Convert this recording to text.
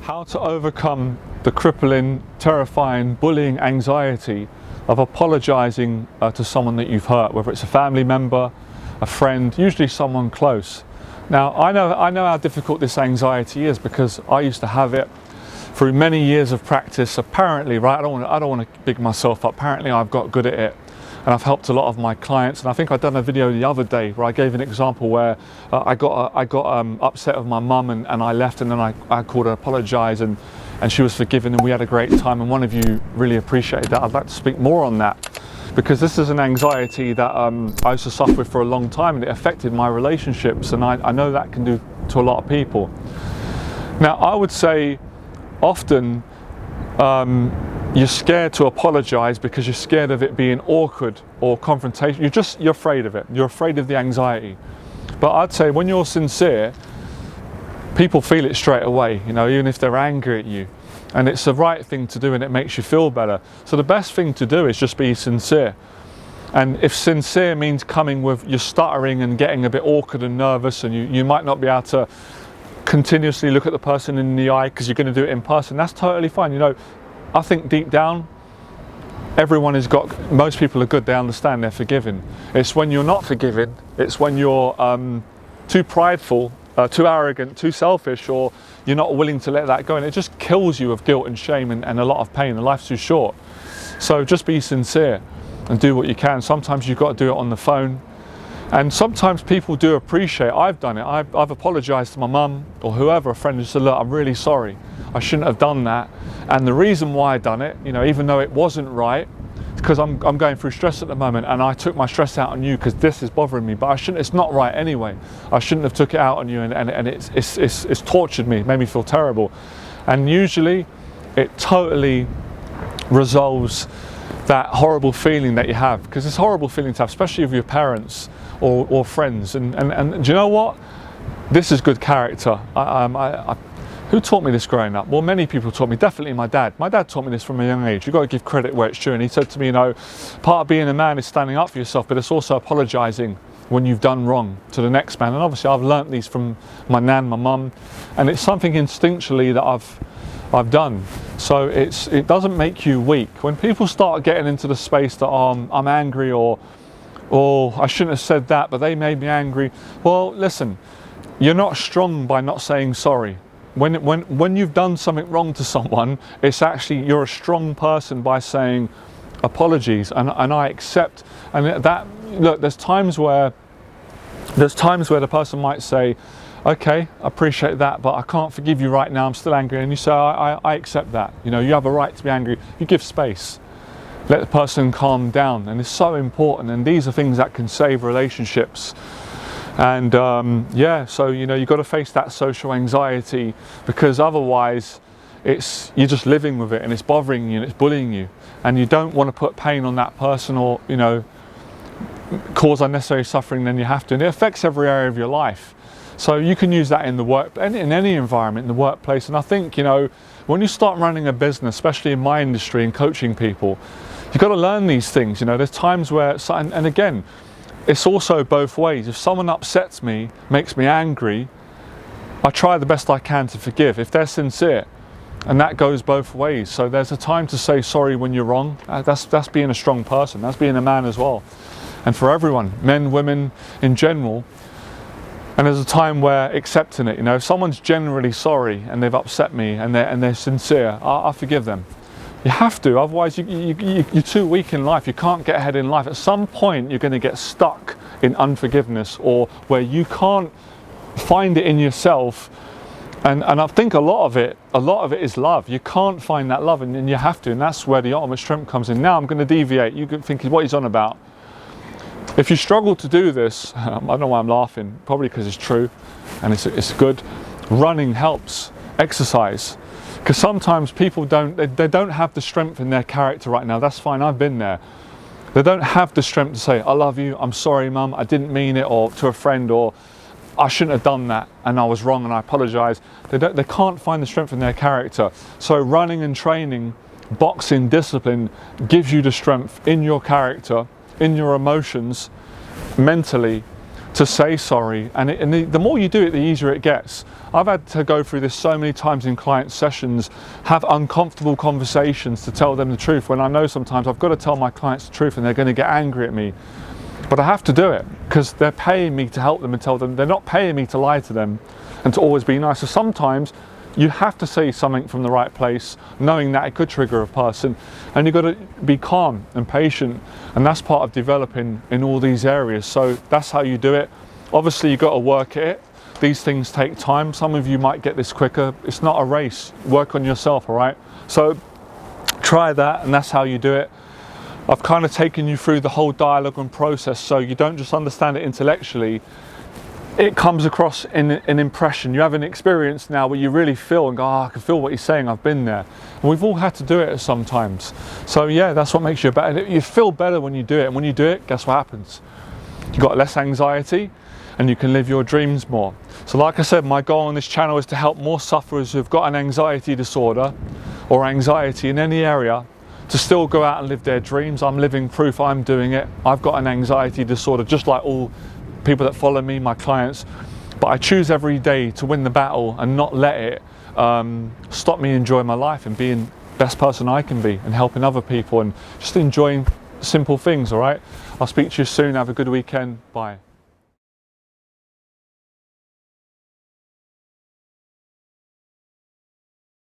How to overcome the crippling, terrifying, bullying anxiety of apologising to someone that you've hurt, whether it's a family member, a friend, usually someone close. Now, I know how difficult this anxiety is because I used to have it through many years of practice. Apparently, right, I don't want to big myself up. Apparently, I've got good at it. And I've helped a lot of my clients, and I think I've done a video the other day where I gave an example where I got upset with my mum and I left, and then I called her, apologise, and she was forgiven, and we had a great time, and one of you really appreciated that. I'd like to speak more on that because this is an anxiety that I used to suffer with for a long time, and it affected my relationships, and I know that can do to a lot of people. Now, I would say often you're scared to apologise because you're scared of it being awkward or confrontation. You're afraid of it. You're afraid of the anxiety. But I'd say when you're sincere, people feel it straight away, you know, even if they're angry at you. And it's the right thing to do, and it makes you feel better. So the best thing to do is just be sincere. And if sincere means coming with your stuttering and getting a bit awkward and nervous, and you might not be able to continuously look at the person in the eye because you're going to do it in person, that's totally fine. You know, I think deep down, most people are good, they understand, they're forgiving. It's when you're not forgiving, it's when you're too prideful, too arrogant, too selfish, or you're not willing to let that go, and it just kills you of guilt and shame and a lot of pain, and life's too short. So just be sincere and do what you can. Sometimes you've got to do it on the phone, and sometimes people do appreciate. I've done it. I've apologised to my mum or whoever, a friend, and said, look, I'm really sorry. I shouldn't have done that. And the reason why I done it, you know, even though it wasn't right, it's because I'm going through stress at the moment, and I took my stress out on you because this is bothering me. But I shouldn't. It's not right anyway. I shouldn't have took it out on you, and it's tortured me, made me feel terrible. And usually, it totally resolves that horrible feeling that you have, because it's a horrible feeling to have, especially with your parents or friends. And do you know what? This is good character. Who taught me this growing up? Well, many people taught me, definitely my dad. My dad taught me this from a young age. You've got to give credit where it's due. And he said to me, you know, part of being a man is standing up for yourself, but it's also apologising when you've done wrong to the next man. And obviously I've learnt these from my nan, my mum, and it's something instinctually that I've done. So it doesn't make you weak. When people start getting into the space that I'm angry, or I shouldn't have said that, but they made me angry. Well, listen, you're not strong by not saying sorry. When you've done something wrong to someone, it's actually, you're a strong person by saying apologies, and I accept. And that, look, there's times where the person might say, okay, I appreciate that, but I can't forgive you right now, I'm still angry. And you say, I accept that. You know, you have a right to be angry. You give space. Let the person calm down. And it's so important. And these are things that can save relationships. And yeah, so you know, you've got to face that social anxiety, because otherwise you're just living with it, and it's bothering you and it's bullying you, and you don't want to put pain on that person, or, you know, cause unnecessary suffering. Then you have to, and it affects every area of your life. So you can use that in the work, in any environment, in the workplace. And I think, you know, when you start running a business, especially in my industry and coaching people, you've got to learn these things. You know, there's times where, and again, it's also both ways. If someone upsets me, makes me angry, I try the best I can to forgive if they're sincere, and that goes both ways. So there's a time to say sorry when you're wrong. That's being a strong person. That's being a man as well. And for everyone, men, women in general. And there's a time where accepting it. You know, if someone's generally sorry and they've upset me and they're sincere, I forgive them. You have to, otherwise you're too weak in life. You can't get ahead in life. At some point you're going to get stuck in unforgiveness, or where you can't find it in yourself. And I think a lot of it is love. You can't find that love, and you have to, and that's where the ultimate strength comes in. Now I'm going to deviate. You could think what he's on about. If you struggle to do this, I don't know why I'm laughing, probably because it's true and it's good. Running helps, exercise. Because sometimes people don't have the strength in their character right now. That's fine, I've been there. They don't have the strength to say, I love you, I'm sorry mum, I didn't mean it, or to a friend, or I shouldn't have done that and I was wrong and I apologise. They can't find the strength in their character. So running and training, boxing, discipline gives you the strength in your character, in your emotions, mentally, to say sorry, and the more you do it, the easier it gets. I've had to go through this so many times in client sessions, have uncomfortable conversations to tell them the truth, when I know sometimes I've got to tell my clients the truth and they're going to get angry at me. But I have to do it because they're paying me to help them and tell them. They're not paying me to lie to them and to always be nice. So sometimes you have to say something from the right place, knowing that it could trigger a person, and you've got to be calm and patient, and that's part of developing in all these areas. So that's how you do it. Obviously you've got to work at it. These things take time. Some of you might get this quicker. It's not a race. Work on yourself, all right? So try that, and that's how you do it. I've kind of taken you through the whole dialogue and process, so you don't just understand it intellectually. It comes across in an impression. You have an experience now where you really feel and go, oh, I can feel what he's saying, I've been there. And we've all had to do it sometimes. So yeah, that's what makes you better. You feel better when you do it, and when you do it, guess what happens? You've got less anxiety and you can live your dreams more. So like I said, my goal on this channel is to help more sufferers who've got an anxiety disorder or anxiety in any area to still go out and live their dreams. I'm living proof I'm doing it. I've got an anxiety disorder just like all people that follow me, my clients, but I choose every day to win the battle and not let it stop me enjoying my life and being the best person I can be and helping other people and just enjoying simple things, all right? I'll speak to you soon. Have a good weekend. Bye.